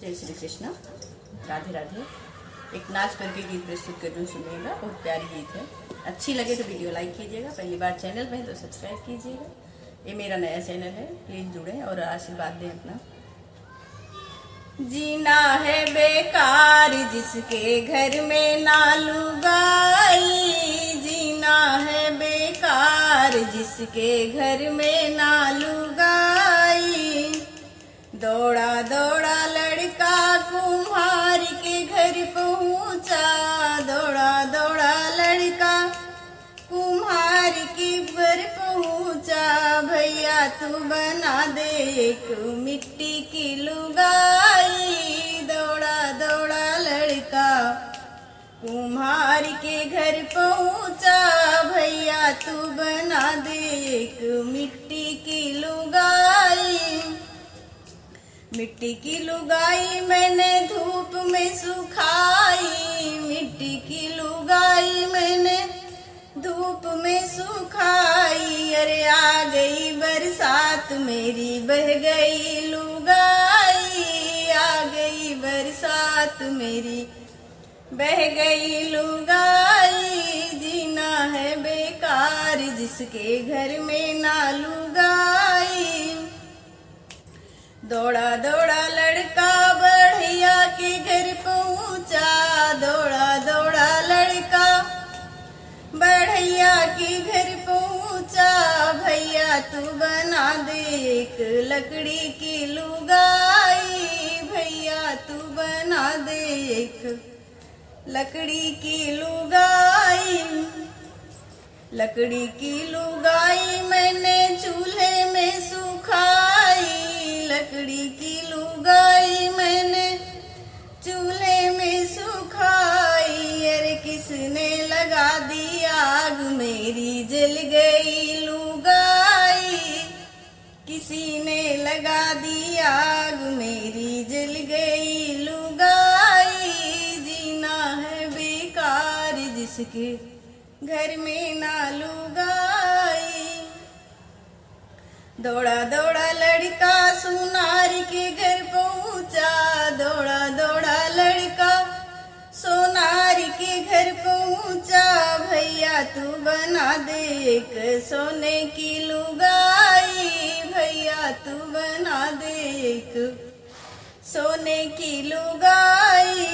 जय श्री कृष्ण, राधे राधे। एक नाच करके गीत प्रस्तुत कर रही हूँ, सुनिएगा। बहुत प्यारी गीत है। अच्छी लगे तो वीडियो लाइक कीजिएगा। पहली बार चैनल पे है तो सब्सक्राइब कीजिएगा। ये मेरा नया चैनल है, प्लीज जुड़ें और आशीर्वाद दें अपना। जीना है बेकार जिसके घर में ना लुगाई, जीना है बेकार जिसके घर में ना लुगाई। दौड़ा दौड़ा लड़का कुम्हार के घर पहुंचा, दौड़ा दौड़ा लड़का कुम्हार के घर पहुंचा। भैया तू बना दे एक मिट्टी की लुगाई। दौड़ा दौड़ा लड़का कुम्हार के घर पहुंचा, भैया तू बना दे एक मिट्टी की लुगाई। मिट्टी की लुगाई मैंने धूप में सुखाई, मिट्टी की लुगाई मैंने धूप में सुखाई। अरे आ गई बरसात मेरी बह गई लुगाई, आ गई बरसात मेरी बह गई लुगाई। जीना है बेकार जिसके घर में ना लुगाई। दौड़ा दौड़ा लड़का बढ़िया के घर पहुंचा, दौड़ा दौड़ा लड़का बढ़िया के घर पहुंचा। भैया तू बना दे एक लकड़ी की लुगाई, भैया तू बना दे एक लकड़ी की लुगाई। लकड़ी की लुगाई मैंने चूल्हे में सुखाई, लकड़ी की लुगाई मैंने चूल्हे में सुखाई। अरे किसने लगा दी आग मेरी जल गई लुगाई, किसी ने लगा दी आग मेरी जल गई लुगाई। जीना है बेकार जिसके घर में ना लुगाई। दौड़ा दौड़ा लड़का सोनार के घर पहुंचा, दौड़ा दौड़ा लड़का सोनार के घर पहुंचा। भैया तू बना दे एक सोने की लुगाई, भैया तू बना दे एक सोने की लुगाई।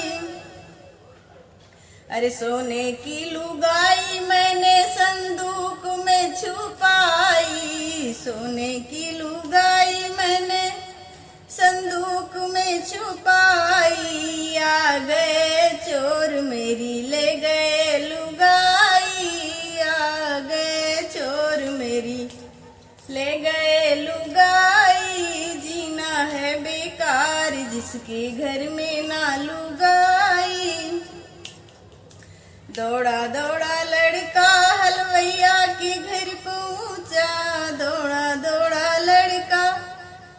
अरे सोने की लुगाई मैंने संदूक में छुपाई, सोने की लुगाई मैंने संदूक में छुपाई। आ गए चोर मेरी ले गए लुगाई, आ गए चोर मेरी ले गए लुगाई। जीना है बेकार जिसके घर में ना लुगाई। दौड़ा दौड़ा लड़का हलवैया के घर पहुंचा, दौड़ा दौड़ा लड़का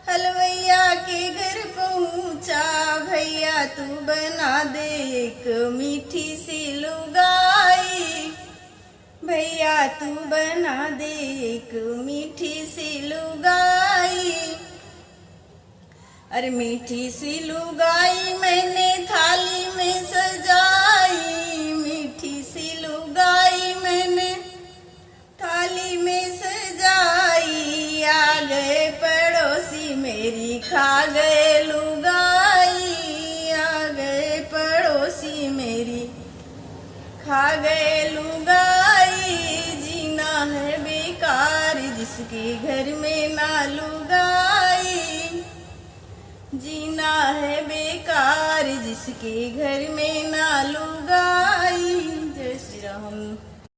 हलवैया के घर पहुंचा। भैया तू बना दे एक मीठी सी लुगाई, भैया तू बना दे एक मीठी सी लुगाई। अरे मीठी सी लुगाई मैंने थाली में सजाई, मीठी सी लुगाई मैंने थाली में सजाई। आ गए पड़ोसी मेरी खा गए लुगाई, आ गए पड़ोसी मेरी खा गए लुगाई। जीना है बेकार जिसके घर में ना लुगाई, जीना है बेकार जिसके घर में